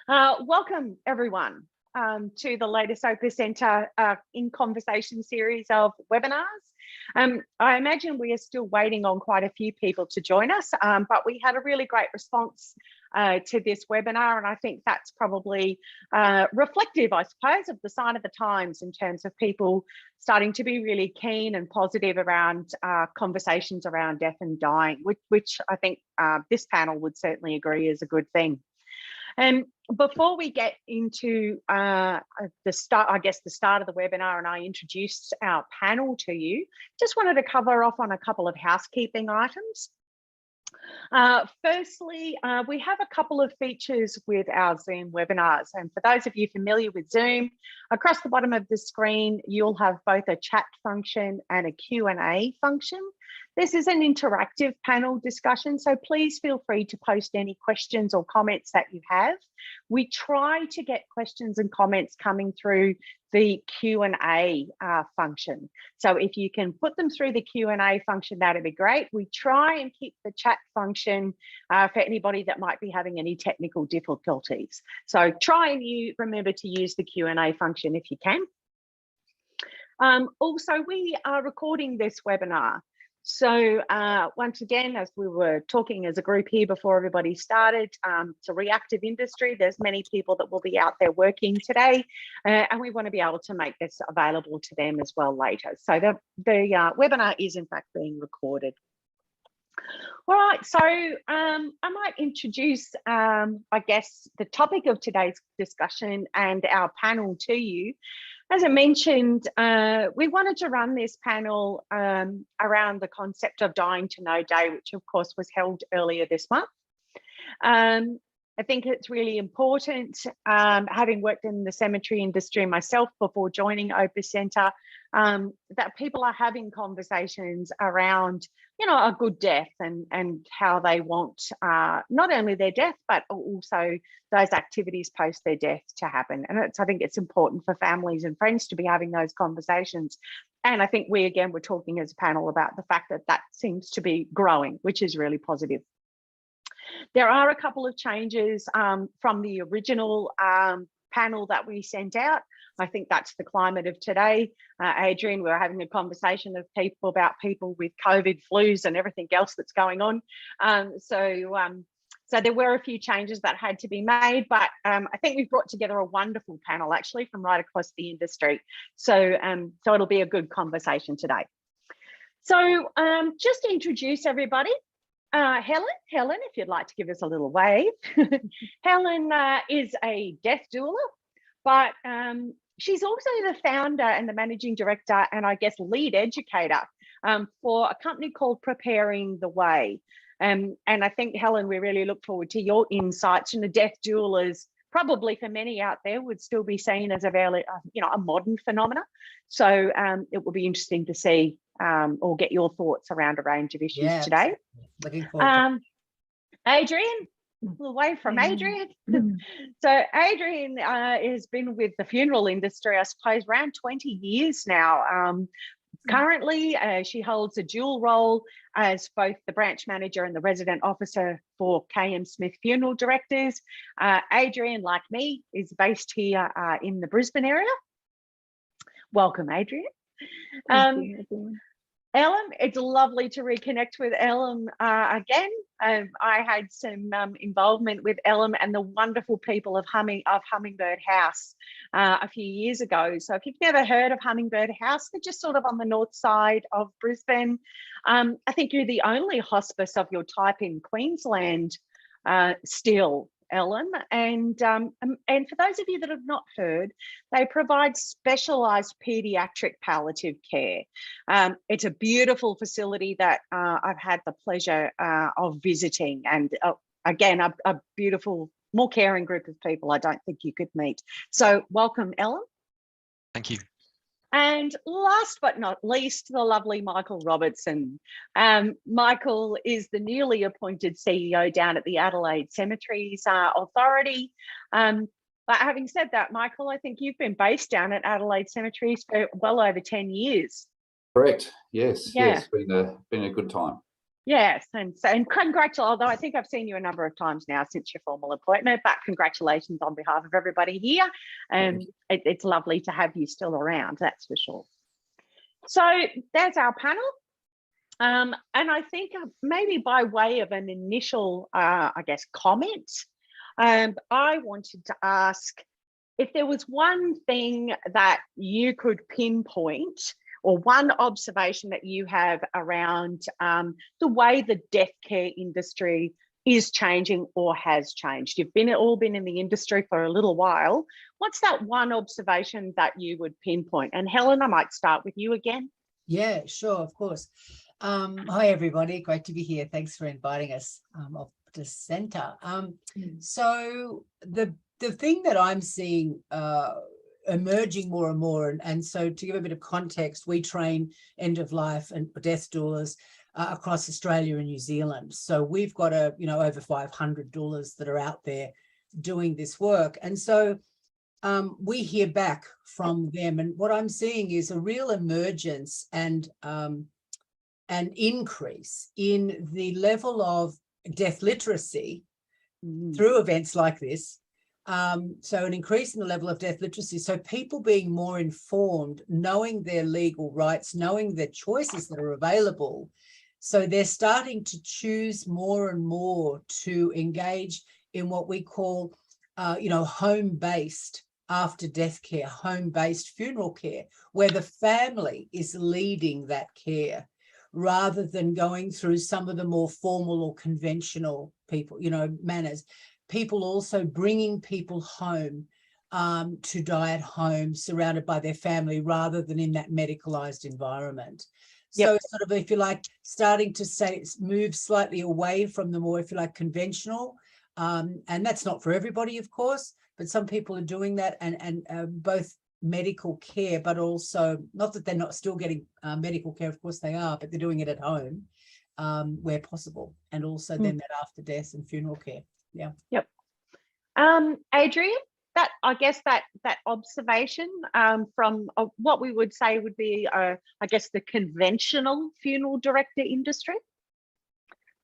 Welcome, everyone, to the latest OpusXenta in Conversation series of webinars. I imagine we are still waiting on quite a few people to join us, but we had a really great response to this webinar, and I think that's probably reflective, I suppose, of the sign of the times in terms of people starting to be really keen and positive around conversations around death and dying, which I think this panel would certainly agree is a good thing. And before we get into the start of the webinar and I introduce our panel to you, just wanted to cover off on a couple of housekeeping items. Firstly, we have a couple of features with our Zoom webinars. And for those of you familiar with Zoom, across the bottom of the screen, you'll have both a chat function and a Q&A function. This is an interactive panel discussion, so please feel free to post any questions or comments that you have. We try to get questions and comments coming through the Q&A function. So if you can put them through the Q&A function, that'd be great. We try and keep the chat function for anybody that might be having any technical difficulties. So try and remember to use the Q&A function if you can. Also, we are recording this webinar. So once again, as we were talking as a group here before everybody started, it's a reactive industry. There's many people that will be out there working today, and we want to be able to make this available to them as well later. So the webinar is in fact being recorded. All right, so I might introduce, I guess, the topic of today's discussion and our panel to you. As I mentioned, we wanted to run this panel around the concept of Dying to Know Day, which of course was held earlier this month. I think it's really important, having worked in the cemetery industry myself before joining OpusXenta, that people are having conversations around, a good death and how they want not only their death, but also those activities post their death to happen. And I think it's important for families and friends to be having those conversations. And I think we, again, were talking as a panel about the fact that that seems to be growing, which is really positive. There are a couple of changes from the original panel that we sent out. I think that's the climate of today. Adrian, we were having a conversation of people about people with COVID, flus and everything else that's going on. So there were a few changes that had to be made, but I think we've brought together a wonderful panel actually from right across the industry. So it'll be a good conversation today. So just to introduce everybody, Helen, if you'd like to give us a little wave. Helen is a death doula, but she's also the founder and the managing director and I guess lead educator for a company called Preparing the Way. And I think, Helen, we really look forward to your insights. And the death doulas, probably for many out there, would still be seen as a very, a modern phenomena. So it will be interesting to see or get your thoughts around a range of issues today. Looking forward to Adrian, a little wave from Adrian. So Adrian has been with the funeral industry, I suppose, around 20 years now. Currently, she holds a dual role as both the branch manager and the resident officer for KM Smith Funeral Directors. Adrian, like me, is based here in the Brisbane area. Welcome, Adrian. Ellen, it's lovely to reconnect with Ellen again. I had some involvement with Ellen and the wonderful people of Hummingbird House a few years ago. So if you've never heard of Hummingbird House, they're just sort of on the north side of Brisbane. I think you're the only hospice of your type in Queensland still, Ellen, and for those of you that have not heard, they provide specialised paediatric palliative care. It's a beautiful facility that I've had the pleasure of visiting, and again, a beautiful, more caring group of people I don't think you could meet. So welcome, Ellen. Thank you. And last but not least, the lovely Michael Robertson. Michael is the newly appointed CEO down at the Adelaide Cemeteries Authority. But having said that, Michael, I think you've been based down at Adelaide Cemeteries for well over 10 years. Correct. Yes. Yeah. Yes. Been a good time. Yes, and congratulations, although I think I've seen you a number of times now since your formal appointment, but congratulations on behalf of everybody here. And it's lovely to have you still around, that's for sure. So there's our panel. And I think maybe by way of an initial, I guess, comment, I wanted to ask if there was one thing that you could pinpoint or one observation that you have around the way the death care industry is changing or has changed. You've all been in the industry for a little while. What's that one observation that you would pinpoint? And Helen, I might start with you again. Yeah, sure, of course. Hi, everybody. Great to be here. Thanks for inviting us, OpusXenta. So the thing that I'm seeing emerging more and more, and so to give a bit of context, we train end of life and death doulas across Australia and New Zealand. So we've got over 500 doulas that are out there doing this work, and so we hear back from them, and what I'm seeing is a real emergence and an increase in the level of death literacy through events like this. So an increase in the level of death literacy. So people being more informed, knowing their legal rights, knowing the choices that are available. So they're starting to choose more and more to engage in what we call, home-based after death care, home-based funeral care, where the family is leading that care rather than going through some of the more formal or conventional manners. People also bringing people home to die at home, surrounded by their family, rather than in that medicalized environment. So sort of, if you like, starting to move slightly away from the more, if you like, conventional. And that's not for everybody, of course, but some people are doing that, and both medical care, but also, not that they're not still getting medical care, of course they are, but they're doing it at home where possible. And also then that after death and funeral care. Yeah. Yep. Adrian, I guess that observation from what we would say would be, I guess, the conventional funeral director industry.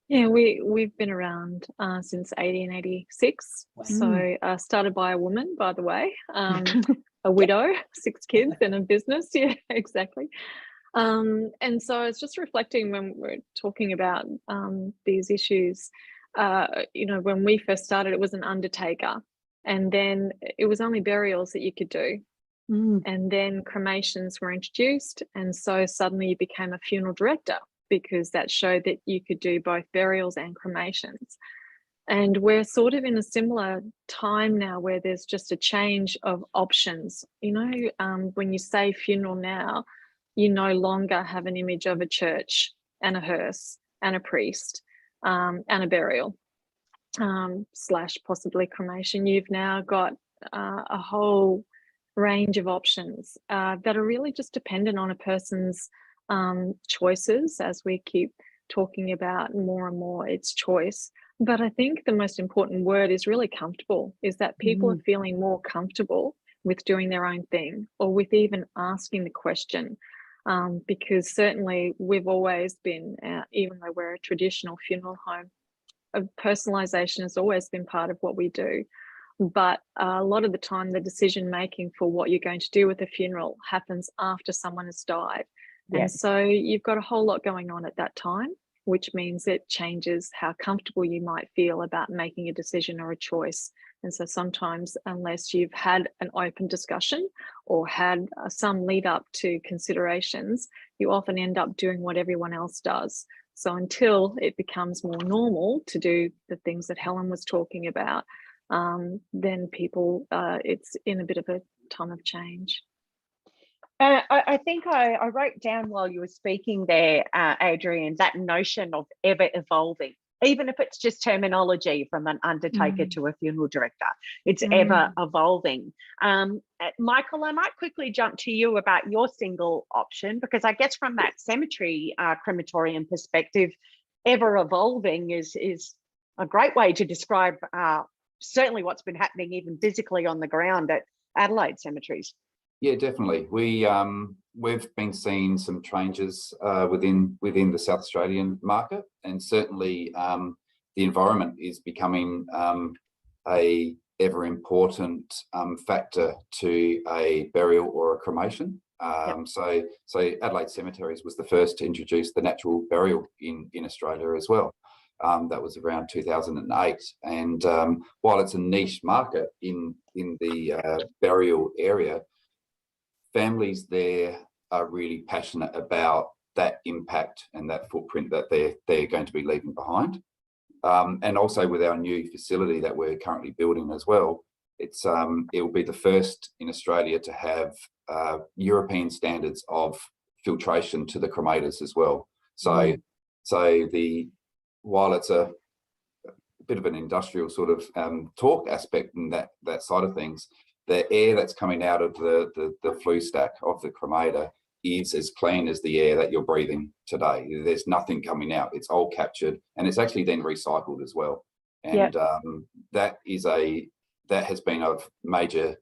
Yeah, we've been around since 1886. Wow. So started by a woman, by the way, a widow, 6 kids and a business. Yeah, exactly. And so it's just reflecting when we're talking about these issues. When we first started, it was an undertaker, and then it was only burials that you could do. And then cremations were introduced, and so suddenly you became a funeral director, because that showed that you could do both burials and cremations. And we're sort of in a similar time now where there's just a change of options. When you say funeral now, you no longer have an image of a church and a hearse and a priest and a burial / possibly cremation. You've now got a whole range of options that are really just dependent on a person's choices. As we keep talking about more and more, it's choice. But I think the most important word is really comfortable, is that people are feeling more comfortable with doing their own thing, or with even asking the question. Because certainly we've always been, even though we're a traditional funeral home, personalization has always been part of what we do. But a lot of the time, the decision making for what you're going to do with a funeral happens after someone has died. Yes. And so you've got a whole lot going on at that time, which means it changes how comfortable you might feel about making a decision or a choice. And so sometimes, unless you've had an open discussion or had some lead up to considerations, you often end up doing what everyone else does. So until it becomes more normal to do the things that Helen was talking about, then people, it's in a bit of a time of change. I think I wrote down while you were speaking there, Adrian, that notion of ever evolving, even if it's just terminology from an undertaker to a funeral director, it's ever evolving. Michael, I might quickly jump to you about your single option, because I guess from that cemetery crematorium perspective, ever evolving is a great way to describe certainly what's been happening even physically on the ground at Adelaide cemeteries. Yeah, definitely. We've been seeing some changes within the South Australian market, and certainly the environment is becoming a ever important factor to a burial or a cremation. So Adelaide Cemeteries was the first to introduce the natural burial in Australia as well. That was around 2008, and while it's a niche market in the burial area, families there are really passionate about that impact and that footprint that they're going to be leaving behind. And also with our new facility that we're currently building as well, it will be the first in Australia to have European standards of filtration to the cremators as well. So while it's a bit of an industrial sort of talk aspect in that side of things, the air that's coming out of the flue stack of the cremator is as clean as the air that you're breathing today. There's nothing coming out. It's all captured, and it's actually then recycled as well. And that has been of major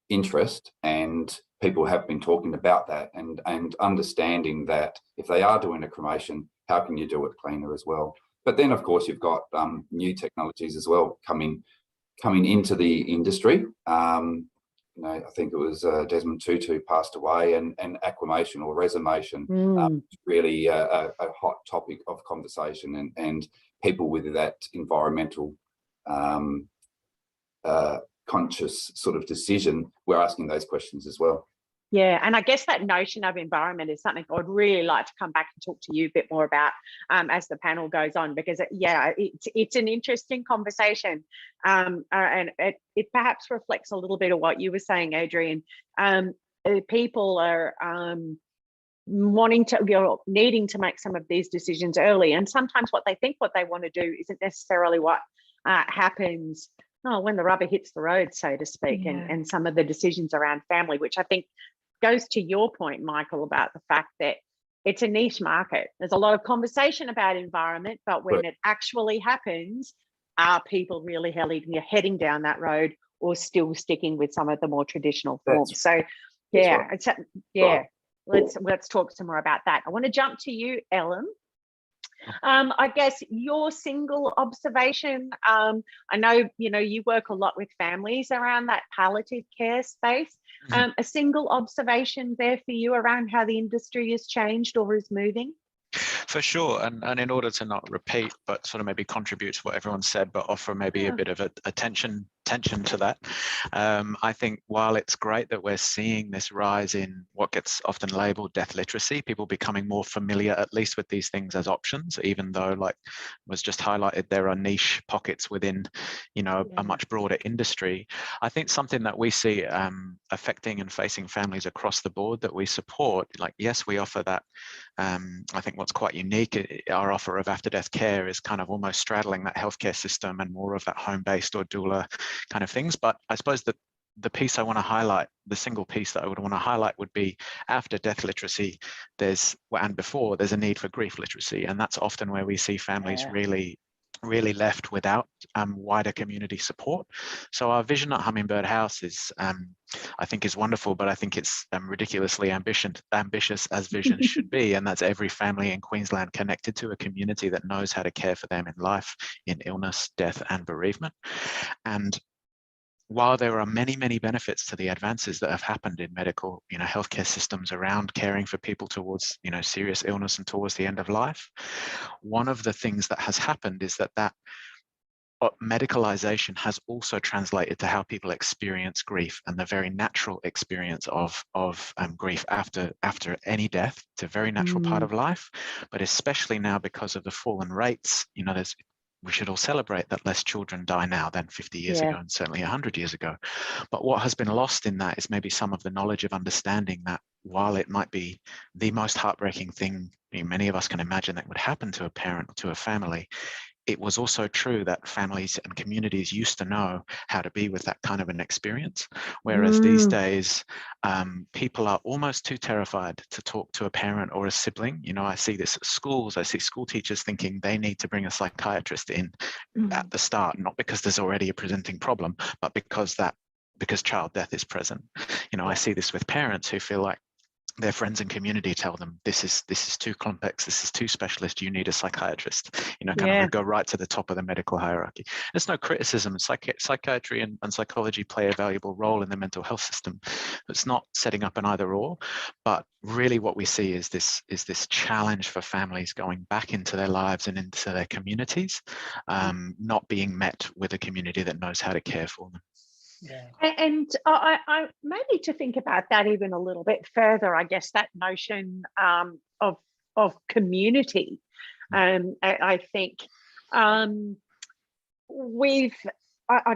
interest, and people have been talking about that and understanding that if they are doing a cremation, how can you do it cleaner as well? But then, of course, you've got new technologies as well coming into the industry. I think it was Desmond Tutu passed away, and aquamation or resumation, really a hot topic of conversation, and people with that environmental conscious sort of decision, we're asking those questions as well. Yeah, and I guess that notion of environment is something I'd really like to come back and talk to you a bit more about as the panel goes on, because it's an interesting conversation, and it perhaps reflects a little bit of what you were saying, Adrian. People are needing to make some of these decisions early, and sometimes what they want to do isn't necessarily what happens when the rubber hits the road, so to speak, and some of the decisions around family, which I think goes to your point, Michael, about the fact that it's a niche market. There's a lot of conversation about environment, but when it actually happens, are people really heading down that road, or still sticking with some of the more traditional forms? Let's talk some more about that. I want to jump to you, Ellen. I guess your single observation, I know you work a lot with families around that palliative care space. A single observation there for you around how the industry has changed or is moving? For sure, and in order to not repeat, but sort of maybe contribute to what everyone said, but offer maybe a bit of a tension to that. I think while it's great that we're seeing this rise in what gets often labeled death literacy, people becoming more familiar at least with these things as options, even though, like was just highlighted, there are niche pockets within a much broader industry. I think something that we see affecting and facing families across the board that we support, like yes, we offer that. I think what's quite unique, our offer of after-death care is kind of almost straddling that healthcare system and more of that home-based or doula kind of things. But I suppose that the piece I want to highlight, the single piece that I would want to highlight would be after death literacy, there's a need for grief literacy. And that's often where we see families really left without wider community support. So our vision at Hummingbird House is, I think, is wonderful, but I think it's ridiculously ambitious as vision should be, and that's every family in Queensland connected to a community that knows how to care for them in life, in illness, death, and bereavement. And while there are many, many benefits to the advances that have happened in medical, healthcare systems around caring for people towards, serious illness and towards the end of life, one of the things that has happened is that medicalization has also translated to how people experience grief, and the very natural experience of grief after any death. It's a very natural part of life, but especially now because of the fallen rates, we should all celebrate that less children die now than 50 years ago, and certainly 100 years ago. But what has been lost in that is maybe some of the knowledge of understanding that while it might be the most heartbreaking thing many of us can imagine that would happen to a parent or to a family, it was also true that families and communities used to know how to be with that kind of an experience. Whereas these days, people are almost too terrified to talk to a parent or a sibling. I see this at schools. I see school teachers thinking they need to bring a psychiatrist in at the start, not because there's already a presenting problem, but because because child death is present. You know, I see this with parents who feel like their friends and community tell them this is too complex, this is too specialist, you need a psychiatrist, you know, kind of go right to the top of the medical hierarchy. There's no criticism. Psychiatry and psychology play a valuable role in the mental health system. It's not setting up an either or, but really what we see is this challenge for families going back into their lives and into their communities, not being met with a community that knows how to care for them. Yeah. And I maybe to think about that even a little bit further, I guess that notion of community. I think I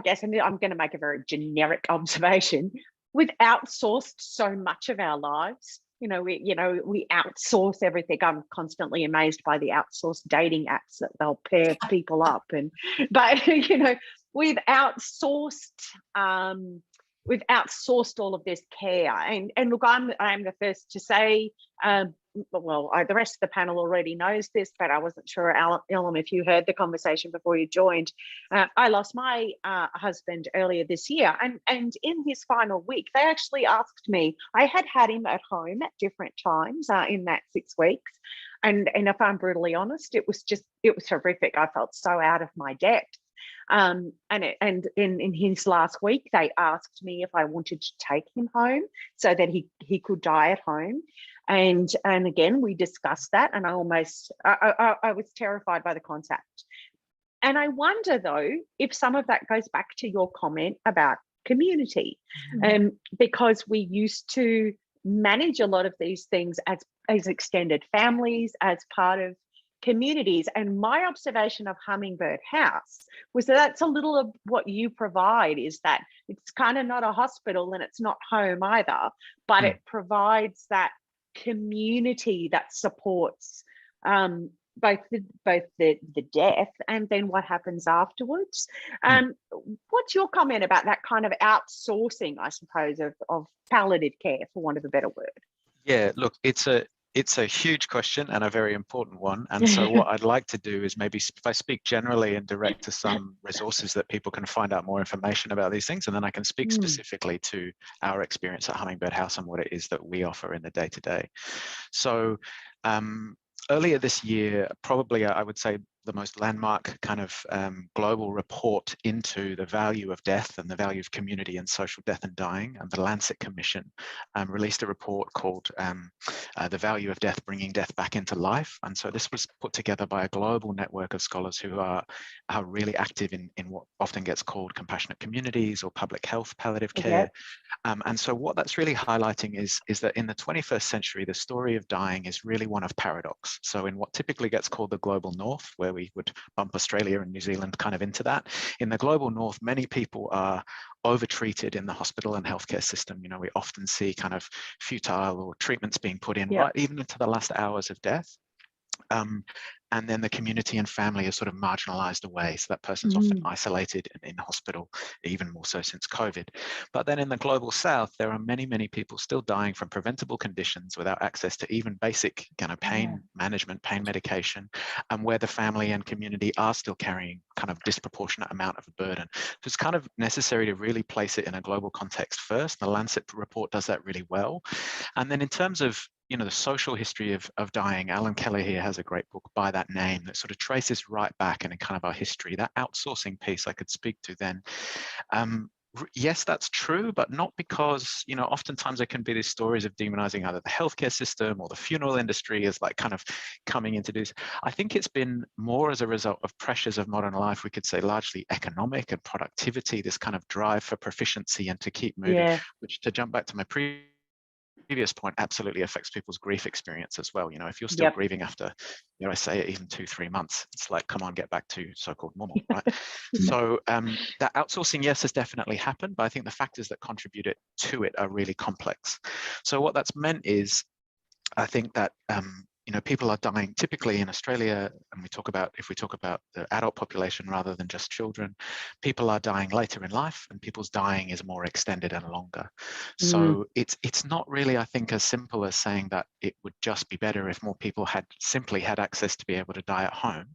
guess, and I'm going to make a very generic observation, we've outsourced so much of our lives. We outsource everything. I'm constantly amazed by the outsourced dating apps that they'll pair people up, but we've outsourced all of this care. And look, I'm the first to say, the rest of the panel already knows this, but I wasn't sure, Ilham, if you heard the conversation before you joined. I lost my husband earlier this year, and in his final week, they actually asked me. I had him at home at different times in that 6 weeks, and if I'm brutally honest, it was horrific. I felt so out of my depth. And in his last week, they asked me if I wanted to take him home so that he could die at home. And again, we discussed that, and I was terrified by the concept. And I wonder, though, if some of that goes back to your comment about community, because we used to manage a lot of these things as extended families, as part of communities. And my observation of Hummingbird House was that's a little of what you provide, is that it's kind of not a hospital and it's not home either, but it provides that community that supports both the death and then what happens afterwards. What's your comment about that kind of outsourcing, I suppose, of palliative care, for want of a better word? Yeah, look, it's a huge question and a very important one. And so what I'd like to do is maybe if I speak generally and direct to some resources that people can find out more information about these things, and then I can speak specifically to our experience at Hummingbird House and what it is that we offer in the day-to-day. So earlier this year, probably I would say the most landmark kind of global report into the value of death and the value of community and social death and dying, and the Lancet Commission released a report called The Value of Death, Bringing Death Back into Life. And so this was put together by a global network of scholars who are really active in what often gets called compassionate communities or public health palliative care. And so what that's really highlighting is that in the 21st century, the story of dying is really one of paradox. So in what typically gets called the global north, where we would bump Australia and New Zealand kind of into that, in the global north, many people are overtreated in the hospital and healthcare system. We often see kind of futile or treatments being put in right even into the last hours of death. And then the community and family are sort of marginalized away. So that person's often isolated in hospital, even more so since COVID. But then in the global south, there are many, many people still dying from preventable conditions without access to even basic kind of pain management, pain medication, and where the family and community are still carrying kind of disproportionate amount of a burden. So it's kind of necessary to really place it in a global context first. The Lancet report does that really well. And then in terms of the social history of dying, Alan Keller here has a great book by that name that sort of traces right back in kind of our history. That outsourcing piece I could speak to then. Yes, that's true, but not because, oftentimes there can be these stories of demonizing either the healthcare system or the funeral industry as like kind of coming into this. I think it's been more as a result of pressures of modern life, we could say largely economic and productivity, this kind of drive for proficiency and to keep moving, which, to jump back to my previous point, absolutely affects people's grief experience as well. If you're still grieving after, I say it, even 2-3 months, it's like, come on, get back to so-called normal, right? So that outsourcing, yes, has definitely happened, but I think the factors that contribute to it are really complex. So what that's meant is, I think that you know, people are dying typically in Australia, and if we talk about the adult population rather than just children, people are dying later in life, and people's dying is more extended and longer. So it's not really, I think, as simple as saying that it would just be better if more people simply had access to be able to die at home,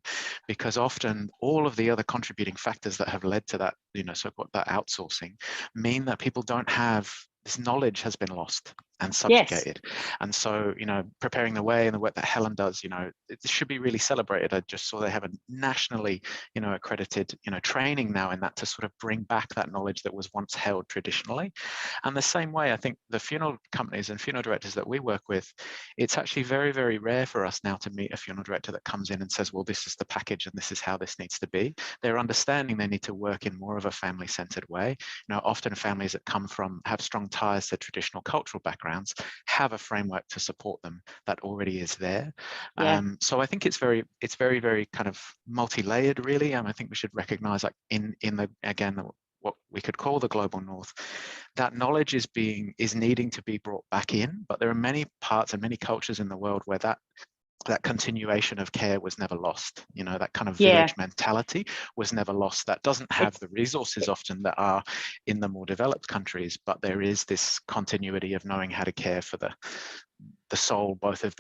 because often all of the other contributing factors that have led to that, you know, so-called that outsourcing, mean that people don't have this knowledge has been lost and subjugated. Yes. And so, you know, preparing the way and the work that Helen does, you know, it should be really celebrated. I just saw they have a nationally, you know, accredited, you know, training now in that to sort of bring back that knowledge that was once held traditionally. And the same way, I think the funeral companies and funeral directors that we work with, it's actually very, very rare for us now to meet a funeral director that comes in and says, well, this is the package and this is how this needs to be. They're understanding they need to work in more of a family-centered way. You know, often families that have strong ties to traditional cultural backgrounds have a framework to support them that already is there. Yeah. So I think it's very, very kind of multi-layered, really. I think we should recognize, like what we could call the global north, that knowledge is needing to be brought back in, but there are many parts and many cultures in the world where that continuation of care was never lost. You know, that kind of village mentality was never lost. That doesn't have the resources often that are in the more developed countries, but there is this continuity of knowing how to care for the soul, both of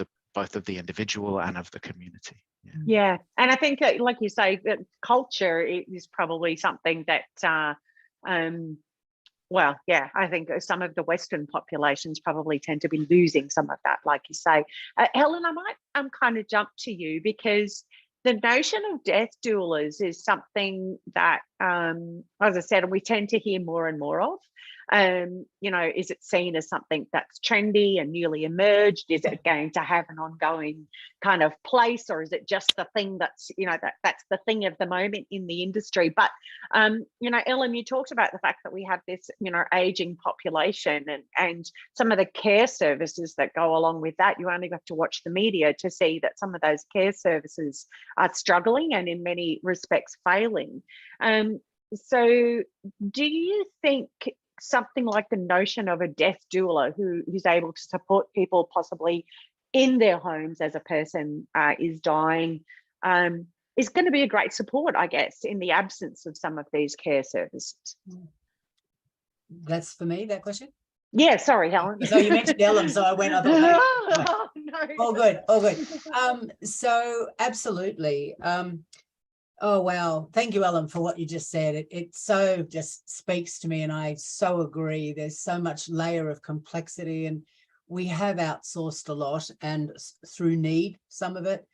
the individual and of the community. Yeah, and I think, like you say, that culture is probably something that well, yeah, I think some of the Western populations probably tend to be losing some of that, like you say. Helen, I might kind of jump to you, because the notion of death doulas is something that, as I said, we tend to hear more and more of. You know, is it seen as something that's trendy and newly emerged? Is it going to have an ongoing kind of place, or is it just the thing that's, you know, that's the thing of the moment in the industry? But, you know, Ellen, you talked about the fact that we have this, you know, aging population and some of the care services that go along with that. You only have to watch the media to see that some of those care services are struggling and in many respects failing. So do you think something like the notion of a death doula who's able to support people possibly in their homes as a person is dying is going to be a great support, I guess, in the absence of some of these care services? That's for me, that question? Yeah, sorry, Helen. So you mentioned Ellen, so I went, I thought, no. All good. So absolutely. Oh, wow. Thank you, Ellen, for what you just said. It so just speaks to me, and I so agree. There's so much layer of complexity, and we have outsourced a lot, and through need, some of it.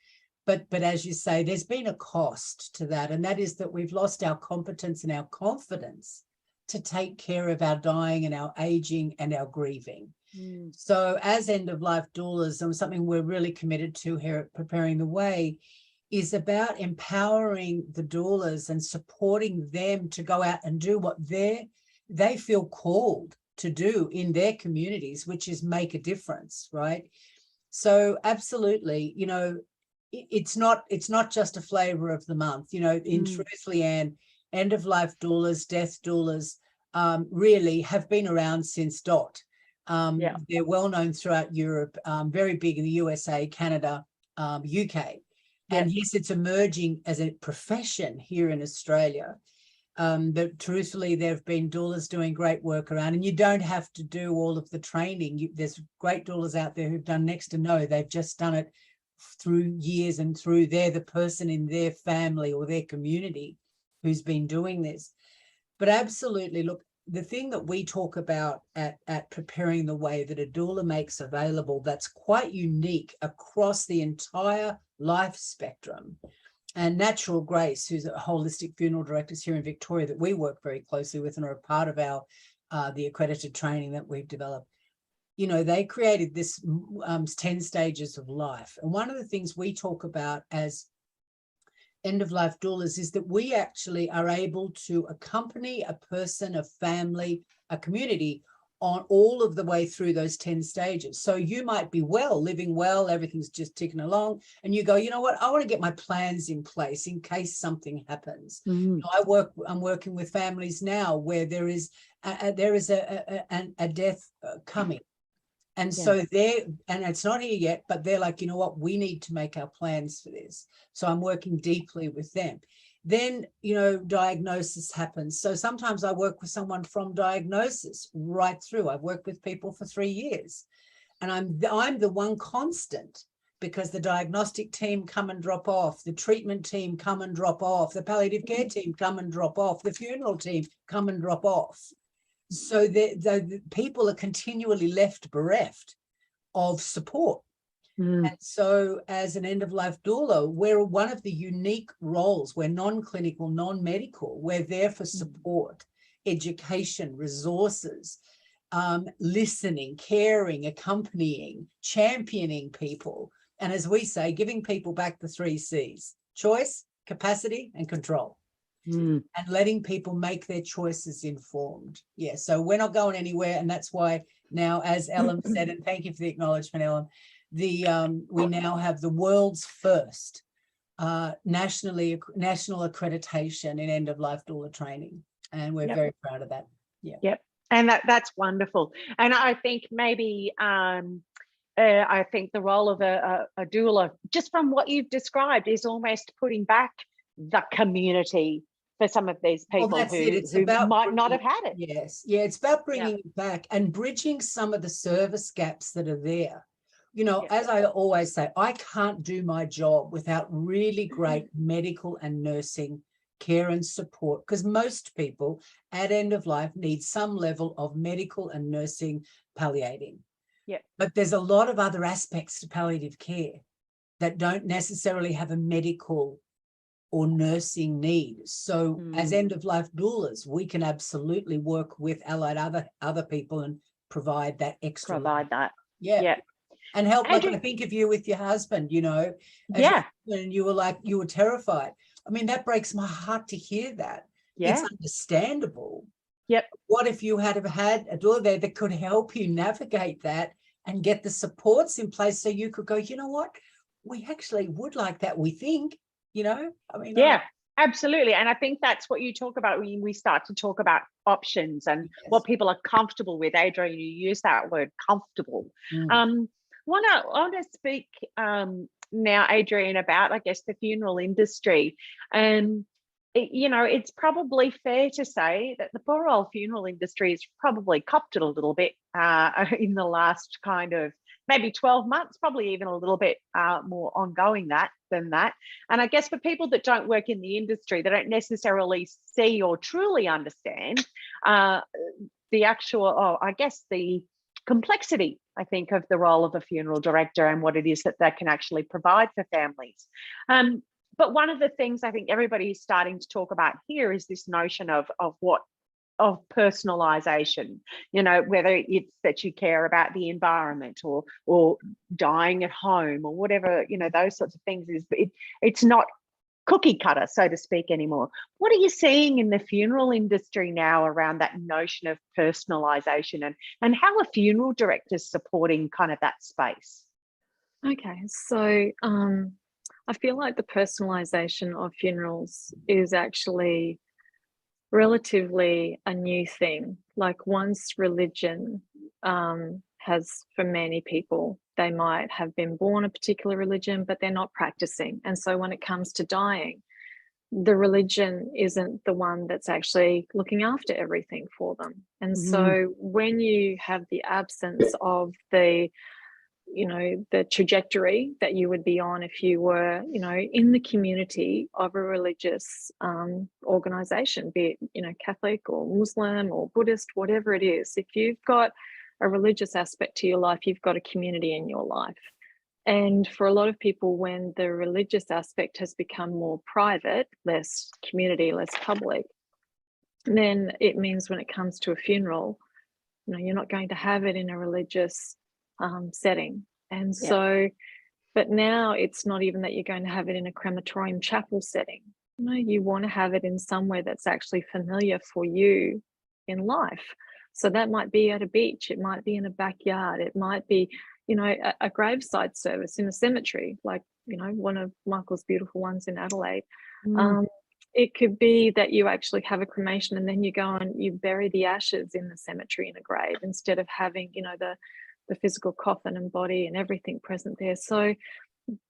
But as you say, there's been a cost to that, and that is that we've lost our competence and our confidence to take care of our dying and our aging and our grieving. So as end-of-life doulas, and something we're really committed to here at Preparing the Way, is about empowering the doulas and supporting them to go out and do what they feel called to do in their communities, which is make a difference, right? So absolutely, you know, it's not just a flavor of the month. You know, in truth, Leanne, end-of-life doulas, death doulas really have been around since DOT. They're well known throughout Europe, very big in the USA, Canada, UK. And yes, it's emerging as a profession here in Australia. But truthfully, there have been doulas doing great work around, and you don't have to do all of the training. There's great doulas out there who've done next to no. They've just done it through years and through they're the person in their family or their community who's been doing this. But absolutely, look, the thing that we talk about at Preparing the Way that a doula makes available that's quite unique across the entire life spectrum. And Natural Grace, who's a holistic funeral director here in Victoria that we work very closely with and are a part of our the accredited training that we've developed, you know, they created this 10 stages of life. And one of the things we talk about as end-of-life doulas is that we actually are able to accompany a person, a family, a community on all of the way through those 10 stages. So you might be living well, everything's just ticking along, and you go, you know what, I want to get my plans in place in case something happens. You know, I'm working with families now where there is a death coming. And so and it's not here yet, but they're like, you know what, we need to make our plans for this. So I'm working deeply with them. Then, you know, diagnosis happens. So sometimes I work with someone from diagnosis right through. I've worked with people for 3 years, and I'm the one constant, because the diagnostic team come and drop off, the treatment team come and drop off, the palliative care team come and drop off, the funeral team come and drop off. So the people are continually left bereft of support. And so as an end-of-life doula, we're one of the unique roles. We're non-clinical, non-medical. We're there for support, education, resources, listening, caring, accompanying, championing people. And as we say, giving people back the 3 C's: choice, capacity, and control. And letting people make their choices informed. Yeah, so we're not going anywhere. And that's why now, as Ellen said, and thank you for the acknowledgement, Ellen, we now have the world's first national accreditation in end-of-life doula training. And we're very proud of that. Yep. And that's wonderful. And I think maybe I think the role of a doula, just from what you've described, is almost putting back the community for some of these people who might not have had it. Yes. Yeah, it's about bringing it back and bridging some of the service gaps that are there. You know, as I always say, I can't do my job without really great medical and nursing care and support, because most people at end of life need some level of medical and nursing palliating. But there's a lot of other aspects to palliative care that don't necessarily have a medical or nursing need. So as end-of-life doulas, we can absolutely work with allied other people and provide that extra. And help, like I think of you with your husband, you know, and you were terrified. I mean, that breaks my heart to hear that. It's understandable. What if you had had a doula there that could help you navigate that and get the supports in place, so you could go, you know what, we actually would like that, we think, you know? I mean, absolutely. And I think that's what you talk about when we start to talk about options and what people are comfortable with. Adrian, you use that word, comfortable. I want to speak now, Adrian, about, I guess, the funeral industry. You know, it's probably fair to say that the poor old funeral industry has probably copped it a little bit in the last kind of maybe 12 months, probably even a little bit more ongoing than that. And I guess for people that don't work in the industry, they don't necessarily see or truly understand the actual, I guess, the complexity, I think, of the role of a funeral director and what it is that can actually provide for families. But one of the things I think everybody is starting to talk about here is this notion of personalization, you know, whether it's that you care about the environment or dying at home or whatever, you know, those sorts of things. It's not cookie cutter, so to speak, anymore. What are you seeing in the funeral industry now around that notion of personalization, and how are funeral directors supporting kind of that space? Okay, so I feel like the personalization of funerals is actually relatively a new thing. Like, once religion has, for many people, they might have been born a particular religion, but they're not practicing. And so when it comes to dying, the religion isn't the one that's actually looking after everything for them. And so when you have the absence of the, you know, the trajectory that you would be on if you were, you know, in the community of a religious organization, be it, you know, Catholic or Muslim or Buddhist, whatever it is, if you've got a religious aspect to your life, you've got a community in your life. And for a lot of people, when the religious aspect has become more private, less community, less public, then it means when it comes to a funeral, you know, you're not going to have it in a religious setting. And so, but now it's not even that you're going to have it in a crematorium chapel setting. You know, you want to have it in somewhere that's actually familiar for you in life. So that might be at a beach, it might be in a backyard, it might be, you know, a graveside service in a cemetery, like, you know, one of Michael's beautiful ones in Adelaide. It could be that you actually have a cremation and then you go and you bury the ashes in the cemetery in a grave, instead of having, you know, the the physical coffin and body and everything present there. So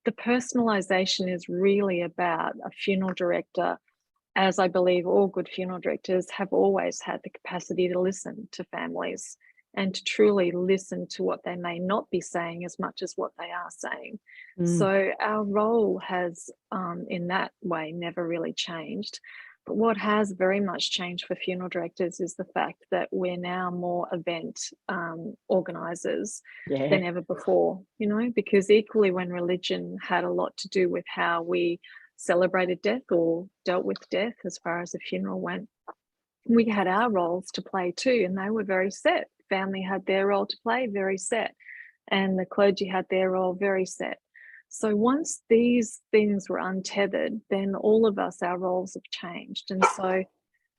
the personalization is really about a funeral director, as I believe all good funeral directors have always had the capacity to listen to families and to truly listen to what they may not be saying as much as what they are saying. So our role has, in that way, never really changed. But what has very much changed for funeral directors is the fact that we're now more event organisers than ever before, you know, because equally when religion had a lot to do with how we celebrated death or dealt with death as far as a funeral went, we had our roles to play too, and they were very set. Family had their role to play, very set, and the clergy had their role, very set. So once these things were untethered, then all of us, our roles have changed. And so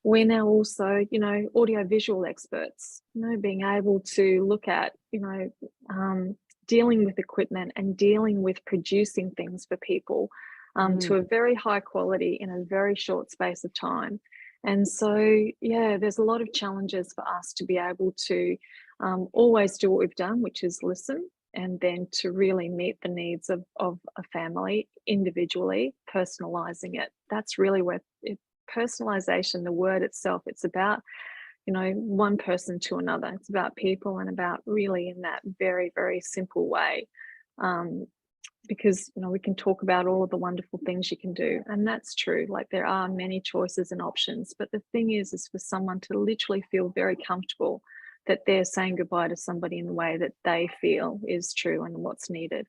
we're now also, you know, audiovisual experts, you know, being able to look at, you know, dealing with equipment and dealing with producing things for people to a very high quality in a very short space of time. And so, yeah, there's a lot of challenges for us to be able to always do what we've done, which is listen, and then to really meet the needs of a family individually, personalizing it. That's really where personalization, the word itself, it's about, you know, one person to another. It's about people and about really in that very, very simple way. Because, you know, we can talk about all of the wonderful things you can do, and that's true. Like, there are many choices and options, but the thing is for someone to literally feel very comfortable that they're saying goodbye to somebody in the way that they feel is true and what's needed.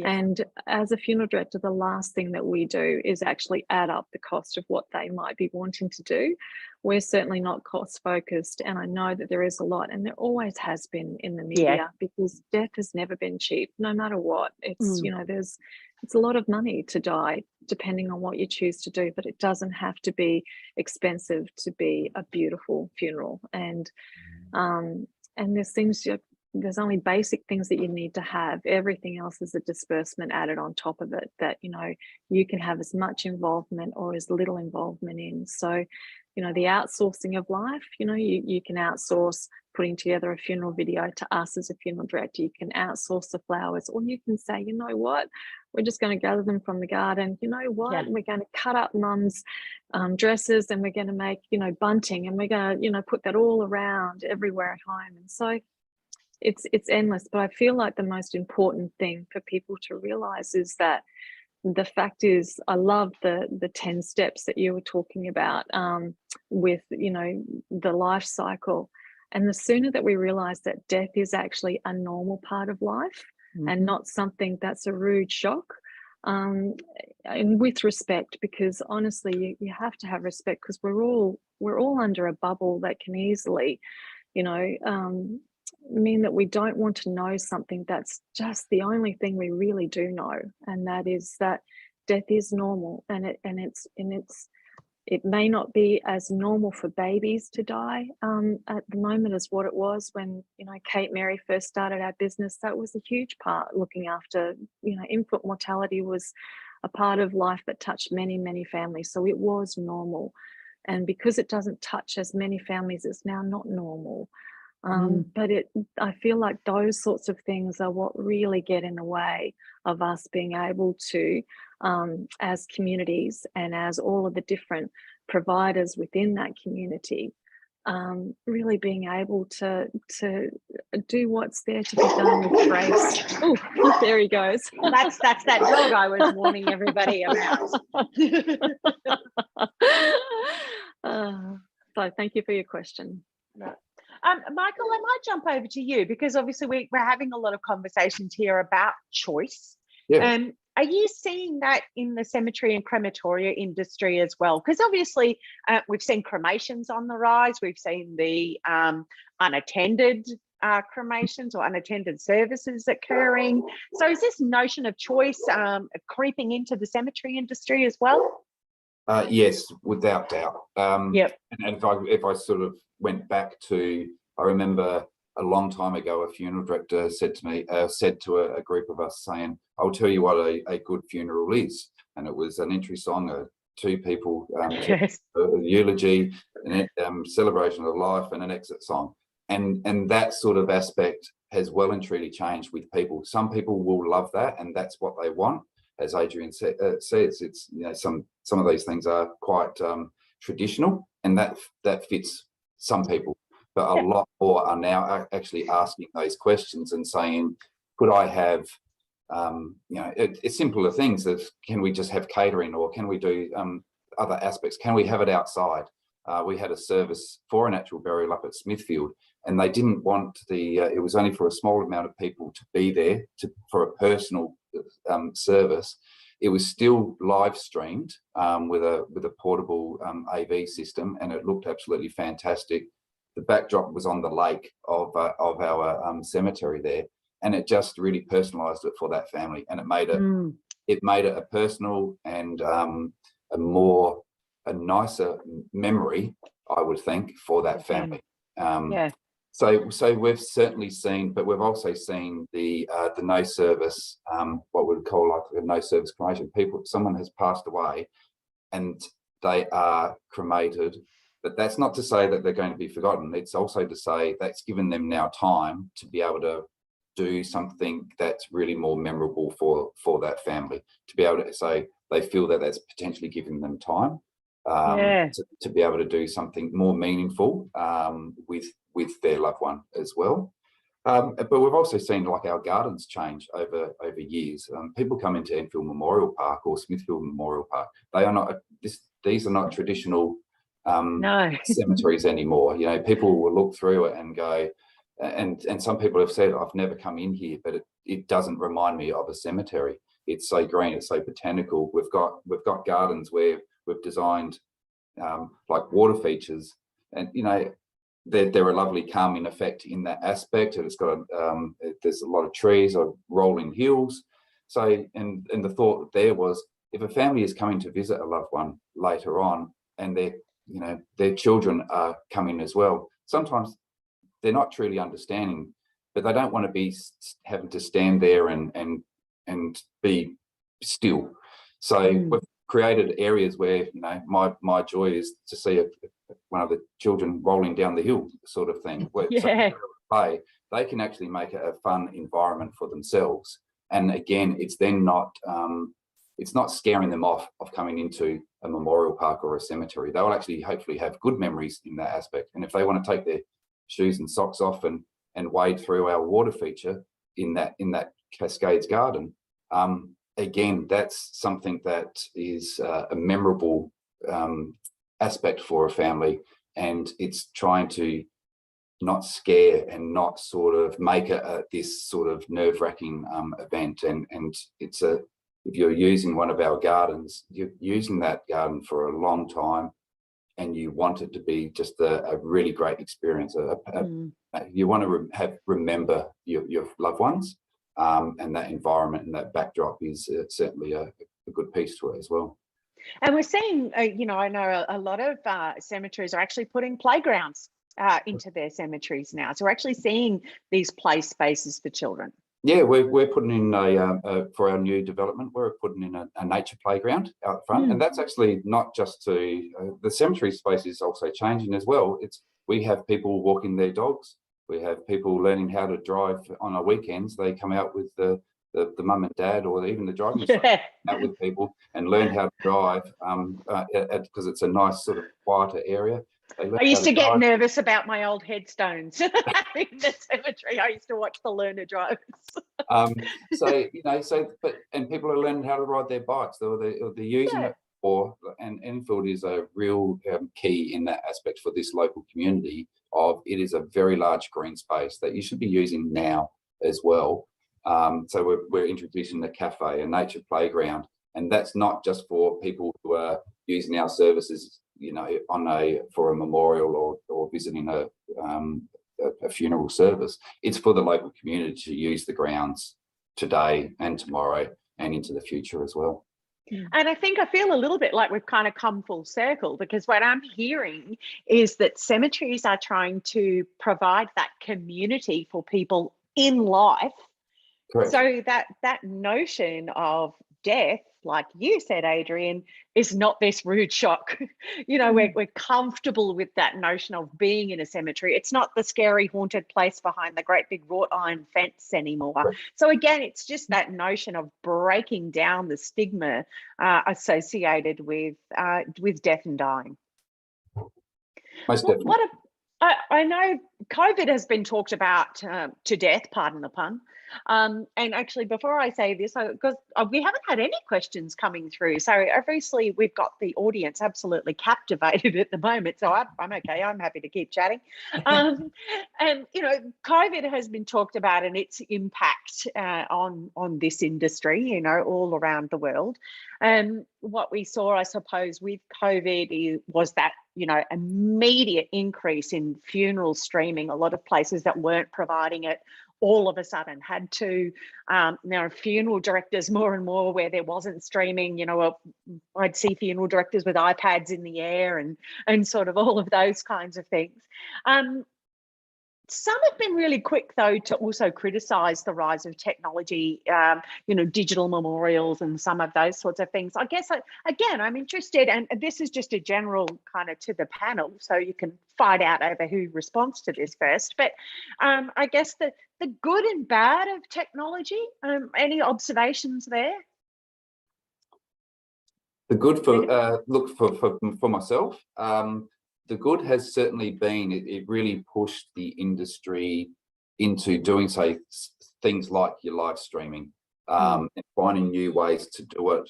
And as a funeral director, the last thing that we do is actually add up the cost of what they might be wanting to do. We're certainly not cost focused, and I know that there is a lot, and there always has been in the media, because death has never been cheap, no matter what. It's you know, it's a lot of money to die, depending on what you choose to do, but it doesn't have to be expensive to be a beautiful funeral. And there's only basic things that you need to have. Everything else is a disbursement added on top of it that, you know, you can have as much involvement or as little involvement in. So, you know, the outsourcing of life, you know, you can outsource putting together a funeral video to us as a funeral director. You can outsource the flowers, or you can say, you know what, we're just going to gather them from the garden. You know what, we're going to cut up mum's dresses, and we're going to make, you know, bunting, and we're going to, you know, put that all around everywhere at home. And so it's endless. But I feel like the most important thing for people to realize is that the fact is, I love the 10 steps that you were talking about with, you know, the life cycle. And the sooner that we realize that death is actually a normal part of life and not something that's a rude shock, and with respect, because honestly, you have to have respect, because we're all under a bubble that can easily, you know, mean that we don't want to know something that's just the only thing we really do know, and that is that death is normal, and it may not be as normal for babies to die at the moment as what it was when, you know, Kate Mary first started our business. That was a huge part, looking after, you know, infant mortality was a part of life that touched many, many families. So it was normal, and because it doesn't touch as many families, it's now not normal. But I feel like those sorts of things are what really get in the way of us being able to, as communities and as all of the different providers within that community, really being able to do what's there to be done with grace. Oh, there he goes. That's that dog I was warning everybody about. So thank you for your question. Right. Michael, I might jump over to you, because obviously we're having a lot of conversations here about choice. Are you seeing that in the cemetery and crematoria industry as well? Because obviously we've seen cremations on the rise. We've seen the unattended cremations or unattended services occurring. So is this notion of choice creeping into the cemetery industry as well? Yes, without doubt. And if I sort of went back to, I remember a long time ago, a funeral director said to me, said to a group of us, saying, "I'll tell you what a good funeral is," and it was an entry song, two people, a eulogy, a celebration of life, and an exit song. And that sort of aspect has well and truly changed with people. Some people will love that, and that's what they want. As Adrian says, it's, you know, some of these things are quite traditional, and that fits some people. But a lot more are now actually asking those questions and saying, could I have, you know, it's simpler things as, can we just have catering, or can we do other aspects? Can we have it outside? We had a service for a natural burial up at Smithfield, and they didn't want it was only for a small amount of people to be there for a personal service. It was still live streamed with a portable AV system, and it looked absolutely fantastic. The backdrop was on the lake of our cemetery there, and it just really personalised it for that family, and it made it a personal and a nicer memory, I would think, for that family. So we've certainly seen, but we've also seen the no service, what we would call like a no service cremation. Someone has passed away and they are cremated, but that's not to say that they're going to be forgotten. It's also to say that's given them now time to be able to do something that's really more memorable for that family, to be able to say they feel that that's potentially giving them time to be able to do something more meaningful with their loved one as well. But we've also seen like our gardens change over years. People come into Enfield Memorial Park or Smithfield Memorial Park. They are not these are not traditional cemeteries anymore. You know, people will look through it and go, and some people have said, I've never come in here, but it doesn't remind me of a cemetery. It's so green, it's so botanical. We've got gardens where we've designed like water features, and you know, they're a lovely calming effect in that aspect. And it's got there's a lot of trees or rolling hills. So and the thought there was, if a family is coming to visit a loved one later on, and their children are coming as well, sometimes they're not truly understanding, but they don't want to be having to stand there and be still. So we've created areas where, you know, my joy is to see one of the children rolling down the hill, sort of thing. Where they can actually make it a fun environment for themselves. And again, it's then not scaring them off of coming into a memorial park or a cemetery. They will actually hopefully have good memories in that aspect. And if they want to take their shoes and socks off and wade through our water feature in that Cascades garden, again, that's something that is a memorable aspect for a family, and it's trying to not scare and not sort of make it this sort of nerve-wracking event. And it's if you're using one of our gardens, you're using that garden for a long time, and you want it to be just a really great experience. You want to remember your loved ones, and that environment and that backdrop is certainly a good piece to it as well. And we're seeing, you know, I know a lot of cemeteries are actually putting playgrounds into their cemeteries now. So we're actually seeing these play spaces for children. Yeah, we're putting in for our new development, we're putting in a nature playground out front, and that's actually not just to the cemetery space is also changing as well. We have people walking their dogs, we have people learning how to drive on our weekends. They come out with the mum and dad, or even the driving instructor, out with people and learn how to drive because it's a nice sort of quieter area. I used to get nervous about my old headstones in the cemetery. I used to watch the learner drivers. And people are learning how to ride their bikes. They're using it and Enfield is a real key in that aspect for this local community. It is a very large green space that you should be using now as well. So we're introducing a cafe, a nature playground, and that's not just for people who are using our services, you know, for a memorial or visiting a funeral service. It's for the local community to use the grounds today and tomorrow and into the future as well. And I feel a little bit like we've kind of come full circle, because what I'm hearing is that cemeteries are trying to provide that community for people in life. Correct. So that notion of death, like you said, Adrian, is not this rude shock. We're comfortable with that notion of being in a cemetery. It's not the scary haunted place behind the great big wrought iron fence anymore. So again, it's just that notion of breaking down the stigma associated with death and dying. Most definitely. I know COVID has been talked about to death, pardon the pun. And actually, before I say this, because we haven't had any questions coming through, so obviously we've got the audience absolutely captivated at the moment. So I'm okay. I'm happy to keep chatting. And COVID has been talked about and its impact on this industry, all around the world. And what we saw, I suppose, with COVID was that immediate increase in funeral streaming. A lot of places that weren't providing it all of a sudden had to. Now funeral directors more and more where there wasn't streaming, I'd see funeral directors with iPads in the air and sort of all of those kinds of things. Some have been really quick, though, to also criticise the rise of technology, digital memorials and some of those sorts of things. I guess, again, I'm interested, and this is just a general kind of to the panel, so you can find out over who responds to this first. But I guess the good and bad of technology, any observations there? The good for myself. The good has certainly been, it really pushed the industry into doing, say, things like your live streaming and finding new ways to do it.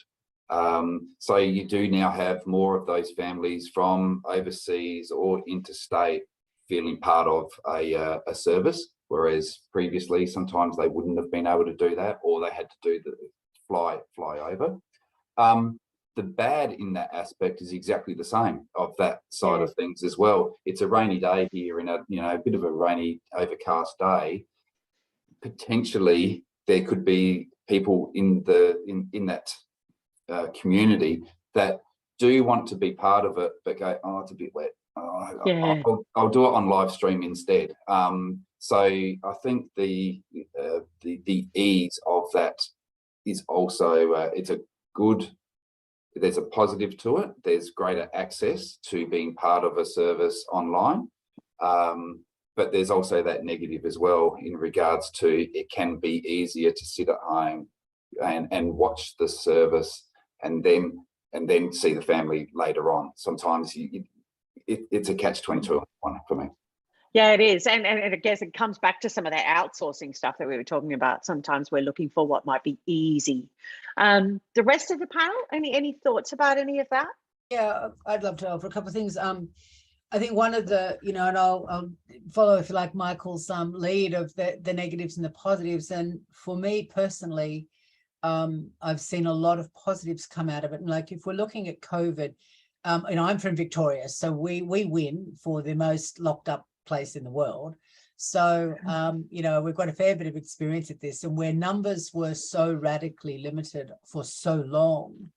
So you do now have more of those families from overseas or interstate feeling part of a service, whereas previously sometimes they wouldn't have been able to do that, or they had to do the fly over. The bad in that aspect is exactly the same of that side of things as well. It's a rainy day here in a bit of a rainy, overcast day. Potentially, there could be people in that community that do want to be part of it, but go, oh, it's a bit wet. I'll do it on live stream instead. So I think the ease of that is also it's a good. There's a positive to it. There's greater access to being part of a service online, but there's also that negative as well in regards to it can be easier to sit at home and watch the service and then see the family later on. Sometimes it's a catch-22 one for me. Yeah, it is. And I guess it comes back to some of that outsourcing stuff that we were talking about. Sometimes we're looking for what might be easy. The rest of the panel, any thoughts about any of that? Yeah, I'd love to offer a couple of things. I think one of the, and I'll follow, if you like, Michael's lead of the negatives and the positives. And for me personally, I've seen a lot of positives come out of it. And like if we're looking at COVID, I'm from Victoria, so we win for the most locked up place in the world. So, we've got a fair bit of experience at this, and where numbers were so radically limited for so long.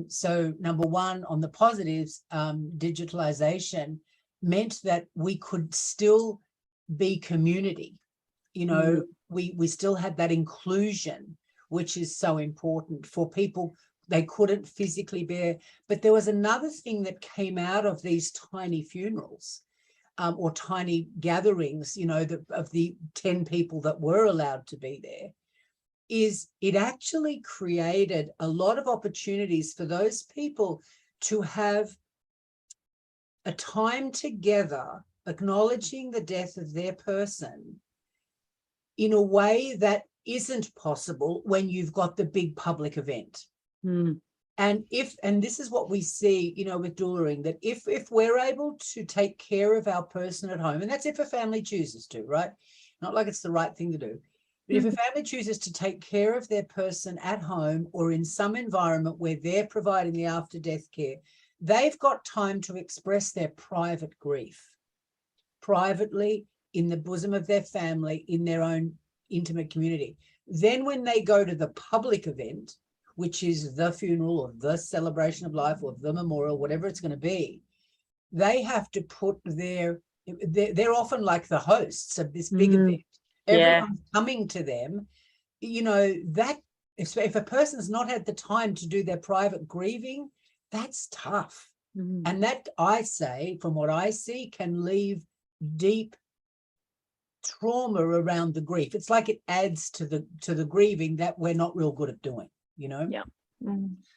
So number one, on the positives, digitalization meant that we could still be community. We still had that inclusion, which is so important for people. They couldn't physically bear. But there was another thing that came out of these tiny funerals. Or tiny gatherings, of the 10 people that were allowed to be there, is it actually created a lot of opportunities for those people to have a time together, acknowledging the death of their person in a way that isn't possible when you've got the big public event. And this is what we see, with doulaing, that if we're able to take care of our person at home, and that's if a family chooses to, right? Not like it's the right thing to do. But if a family chooses to take care of their person at home or in some environment where they're providing the after-death care, they've got time to express their private grief, privately, in the bosom of their family, in their own intimate community. Then when they go to the public event, which is the funeral or the celebration of life or the memorial, whatever it's going to be, they have to put they're often like the hosts of this big event. Everyone's coming to them. That if a person's not had the time to do their private grieving, that's tough. And that, I say, from what I see, can leave deep trauma around the grief. It's like it adds to the grieving that we're not real good at doing, you know? Yeah.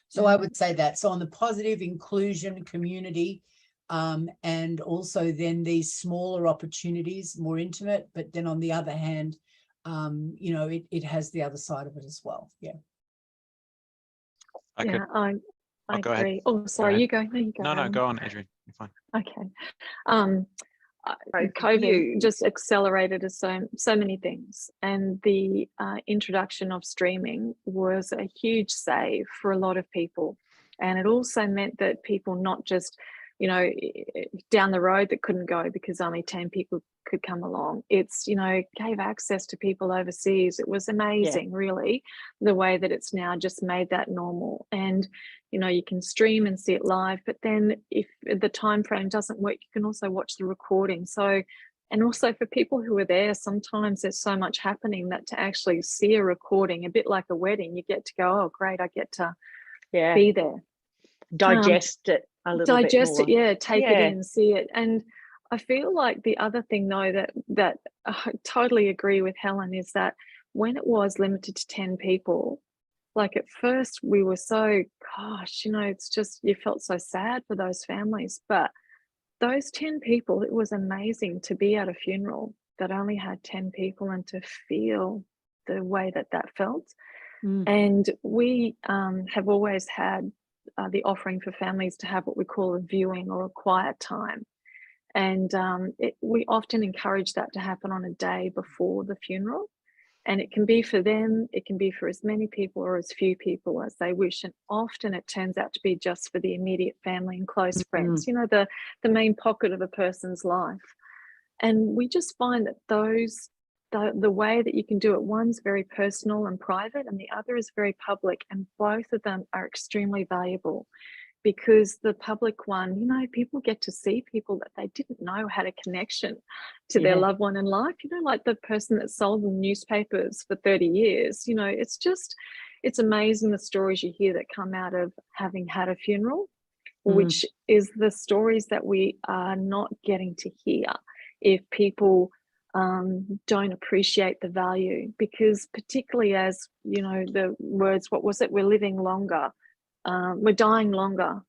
So I would say that. So on the positive, inclusion, community, and also then these smaller opportunities, more intimate, but then on the other hand, you know, it has the other side of it as well. Yeah. I go agree. ahead. Oh, sorry, you go. No, you go. No, go on, Adrian. You're fine. Okay. COVID just accelerated so many things, and the introduction of streaming was a huge save for a lot of people. And it also meant that people not just, you know, down the road that couldn't go because only 10 people could come along. It's, you know, gave access to people overseas. It was amazing, really, the way that it's now just made that normal. And, you know, you can stream and see it live, but then if the time frame doesn't work, you can also watch the recording. So, and also for people who are there, sometimes there's so much happening that to actually see a recording, a bit like a wedding, you get to go, oh, great, I get to be there. Digest it a little bit more. Take it in, see it. And I feel like the other thing, though, that I totally agree with Helen, is that when it was limited to 10 people, like at first we were so, gosh, you know, it's just, you felt so sad for those families. But those 10 people, it was amazing to be at a funeral that only had 10 people and to feel the way that felt. And we have always had the offering for families to have what we call a viewing or a quiet time. And we often encourage that to happen on a day before the funeral. And it can be for them, it can be for as many people or as few people as they wish. And often it turns out to be just for the immediate family and close friends, you know, the main pocket of a person's life. And we just find that the way that you can do it, one's very personal and private, and the other is very public. And both of them are extremely valuable, because the public one, you know, people get to see people that they didn't know had a connection to their loved one in life, you know, like the person that sold them newspapers for 30 years. You know, it's amazing the stories you hear that come out of having had a funeral, which is the stories that we are not getting to hear if people don't appreciate the value. Because particularly as, you know, the words, what was it? We're living longer. We're dying longer,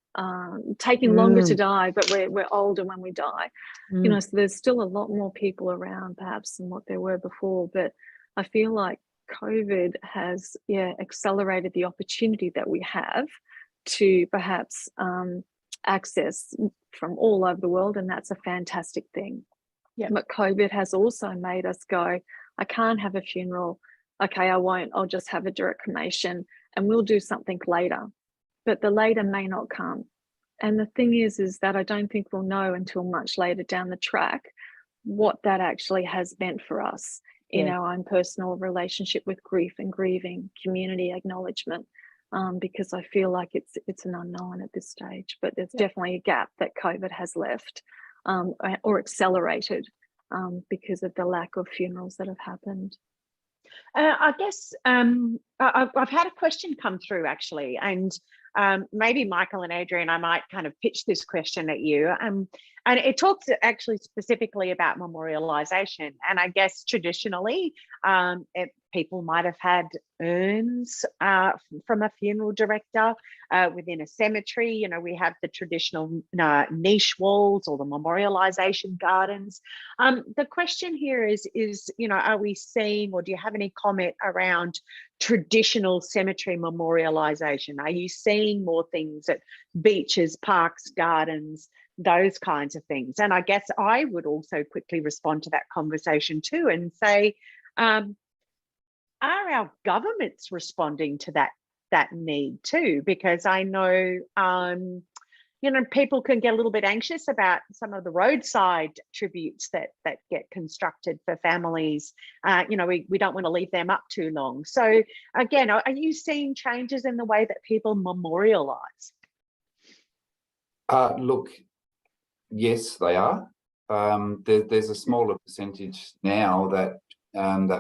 taking longer to die, but we're older when we die. You know, so there's still a lot more people around perhaps than what there were before. But I feel like COVID has accelerated the opportunity that we have to perhaps access from all over the world, and that's a fantastic thing. But COVID has also made us go, I can't have a funeral. Okay, I won't. I'll just have a direct cremation, and we'll do something later. But the later may not come. And the thing is that I don't think we'll know until much later down the track what that actually has meant for us in our own personal relationship with grief and grieving, community acknowledgement, because I feel like it's an unknown at this stage. But there's definitely a gap that COVID has left or accelerated because of the lack of funerals that have happened. I guess I've had a question come through actually, and maybe Michael and Adrian, I might kind of pitch this question at you. And it talks actually specifically about memorialization. And I guess traditionally, people might have had urns from a funeral director within a cemetery. You know, we have the traditional niche walls or the memorialization gardens. The question here is, you know, are we seeing, or do you have any comment around traditional cemetery memorialization? Are you seeing more things at beaches, parks, gardens, those kinds of things? And I guess I would also quickly respond to that conversation too and say, are our governments responding to that need too? Because I know, you know, people can get a little bit anxious about some of the roadside tributes that get constructed for families. You know, we don't want to leave them up too long. So again, are you seeing changes in the way that people memorialize? Look, yes, they are. There's a smaller percentage now that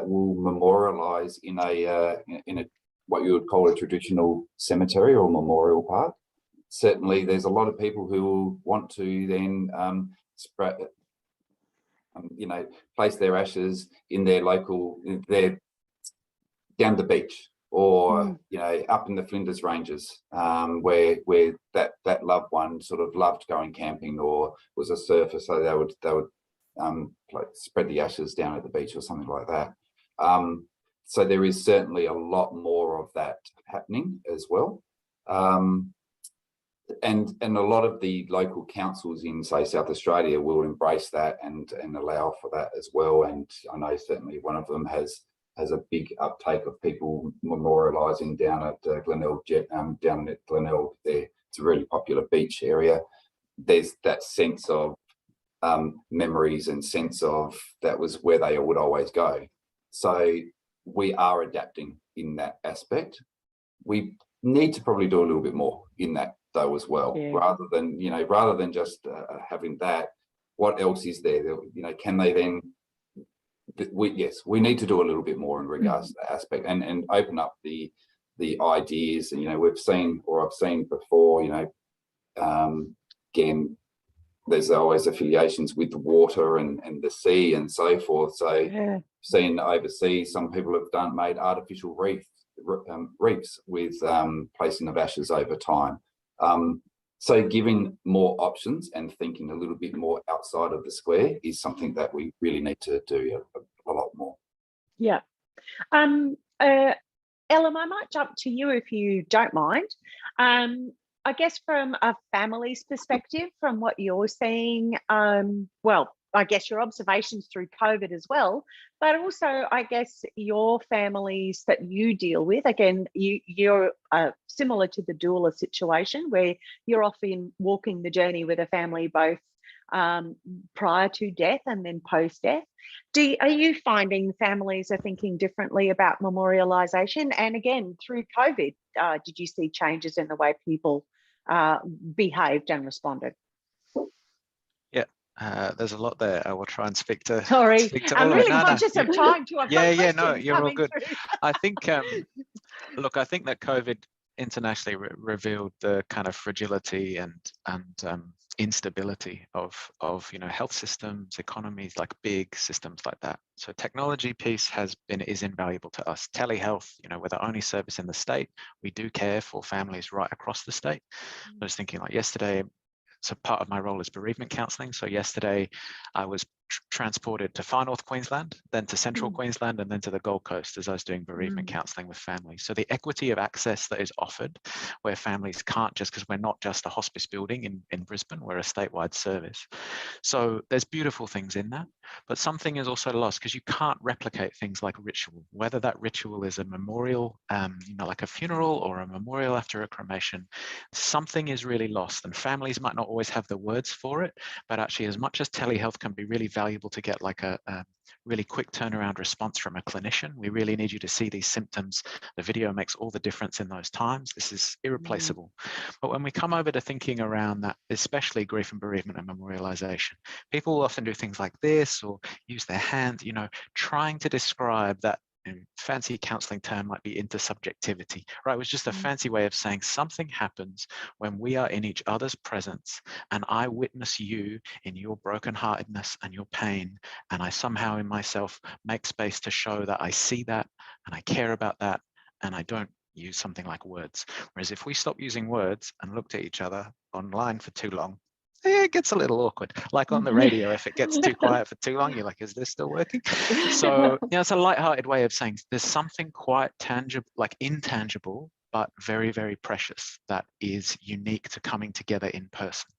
will memorialize in a what you would call a traditional cemetery or memorial park. Certainly, there's a lot of people who want to then place their ashes in their local, down the beach, or up in the Flinders Ranges, where that loved one sort of loved going camping or was a surfer, so they would spread the ashes down at the beach or something like that. So there is certainly a lot more of that happening as well. And a lot of the local councils in, say, South Australia will embrace that and allow for that as well. And I know certainly one of them has a big uptake of people memorialising down at Glenelg, down at Glenelg there. It's a really popular beach area. There's that sense of memories and sense of that was where they would always go. So we are adapting in that aspect. We need to probably do a little bit more in that though as well, rather than just having that. What else is there? Can they then? We need to do a little bit more in regards to that aspect and open up the ideas. And we've seen, or I've seen before, again, there's always affiliations with the water and the sea and so forth. So seen overseas, some people have made artificial reefs with placing of ashes over time. So giving more options and thinking a little bit more outside of the square is something that we really need to do a lot more. Yeah. Ellen, I might jump to you if you don't mind. I guess from a family's perspective, from what you're seeing, I guess your observations through COVID as well, but also I guess your families that you deal with, again, you're similar to the doula situation where you're often walking the journey with a family both prior to death and then post-death. Are you finding families are thinking differently about memorialisation? And again, through COVID, did you see changes in the way people behaved and responded? There's a lot there. I will try and speak to. Sorry, I'm really conscious of time. No, you're all good. I think, look, I think that COVID internationally revealed the kind of fragility and instability of health systems, economies, like big systems like that. So technology piece is invaluable to us. Telehealth, we're the only service in the state. We do care for families right across the state. I was thinking, like yesterday. So part of my role is bereavement counselling. So yesterday I was transported to Far North Queensland, then to Central Queensland, and then to the Gold Coast as I was doing bereavement counselling with families. So the equity of access that is offered, where families can't just, because we're not just a hospice building in Brisbane, we're a statewide service. So there's beautiful things in that, but something is also lost because you can't replicate things like ritual, whether that ritual is a memorial, like a funeral, or a memorial after a cremation. Something is really lost, and families might not always have the words for it, but actually, as much as telehealth can be really valuable to get like a really quick turnaround response from a clinician, we really need you to see these symptoms. The video makes all the difference in those times. This is irreplaceable. But when we come over to thinking around that, especially grief and bereavement and memorialization, people will often do things like this or use their hands, trying to describe that. Fancy counseling term might be intersubjectivity, right? It was just a fancy way of saying something happens when we are in each other's presence and I witness you in your brokenheartedness and your pain, and I somehow in myself make space to show that I see that and I care about that, and I don't use something like words. Whereas if we stop using words and looked at each other online for too long, it gets a little awkward. Like on the radio, if it gets too quiet for too long, you're like, is this still working? So it's a lighthearted way of saying there's something quite tangible, like intangible, but very, very precious that is unique to coming together in person.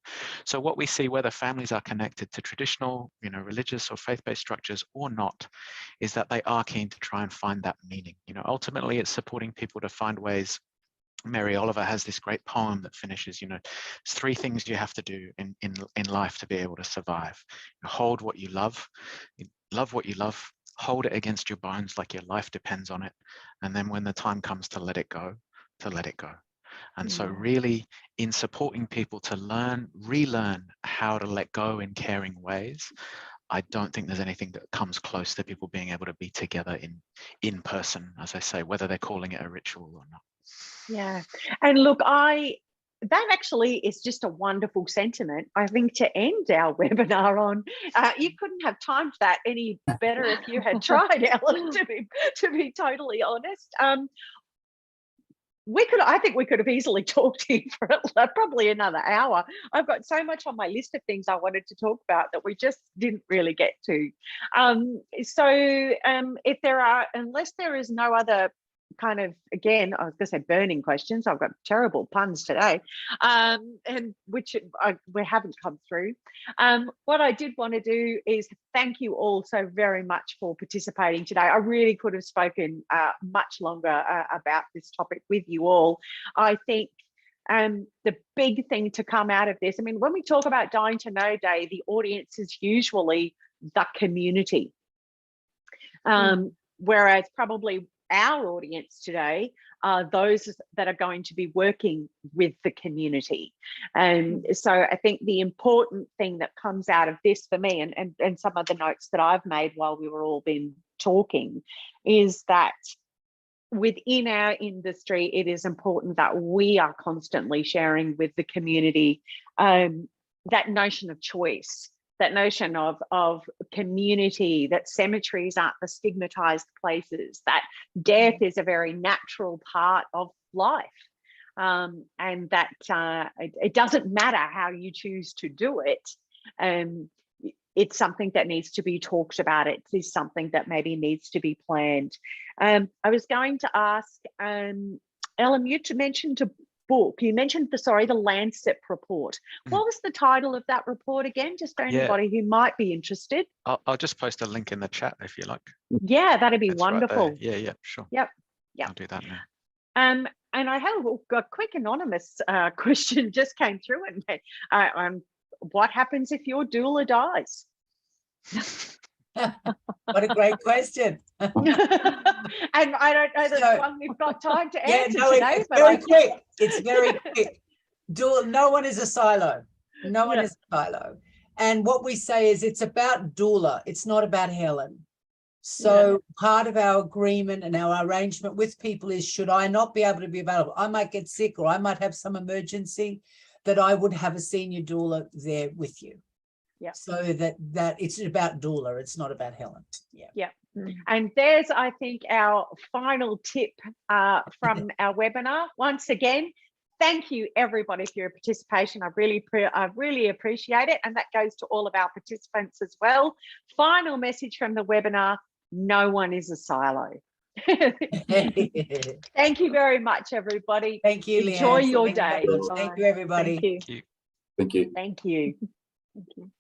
So what we see, whether families are connected to traditional, religious or faith-based structures or not, is that they are keen to try and find that meaning. Ultimately, it's supporting people to find ways. Mary Oliver has this great poem that finishes, it's 3 things you have to do in life to be able to survive. Hold what you love what you love, hold it against your bones like your life depends on it. And then when the time comes to let it go, to let it go. And so really in supporting people to relearn how to let go in caring ways, I don't think there's anything that comes close to people being able to be together in person, as I say, whether they're calling it a ritual or not. Yeah. And look, that actually is just a wonderful sentiment, I think, to end our webinar on. You couldn't have timed that any better if you had tried, Ellen, to be totally honest. I think we could have easily talked here for probably another hour. I've got so much on my list of things I wanted to talk about that we just didn't really get to. If there are, unless there is no other kind of, again, I was going to say burning questions. I've got terrible puns today, and which we haven't come through. What I did want to do is thank you all so very much for participating today. I really could have spoken much longer about this topic with you all. I think the big thing to come out of this, I mean, when we talk about Dying to Know Day, the audience is usually the community, whereas probably our audience today are those that are going to be working with the community. And so I think the important thing that comes out of this for me, and some of the notes that I've made while we were all been talking, is that within our industry, it is important that we are constantly sharing with the community that notion of choice, that notion of community, that cemeteries aren't the stigmatized places, that death is a very natural part of life, and that it doesn't matter how you choose to do it. It's something that needs to be talked about. It is something that maybe needs to be planned. I was going to ask, Ellen, you mentioned a book. You mentioned the Lancet report. What was the title of that report again, just for anybody who might be interested? I'll just post a link in the chat if you like. Yeah, that'd be It's wonderful. right there. Yeah, sure. Yep. I'll do that now. And I have a quick anonymous question just came through, and what happens if your doula dies? What a great question. And I don't know that one we've got time to answer today. It's very quick. It's very quick. No one is a silo. No one is a silo. And what we say is it's about doula. It's not about Helen. So part of our agreement and our arrangement with people is, should I not be able to be available? I might get sick or I might have some emergency, that I would have a senior doula there with you. Yeah. So that it's about doula. It's not about Helen. Yeah. Yeah. And there's, I think, our final tip from our webinar. Once again, thank you everybody for your participation. I really appreciate it. And that goes to all of our participants as well. Final message from the webinar: no one is a silo. Thank you very much, everybody. Thank you, Enjoy Leanne. your day. Thank you, everybody. Thank you. Thank you. Thank you. Thank you.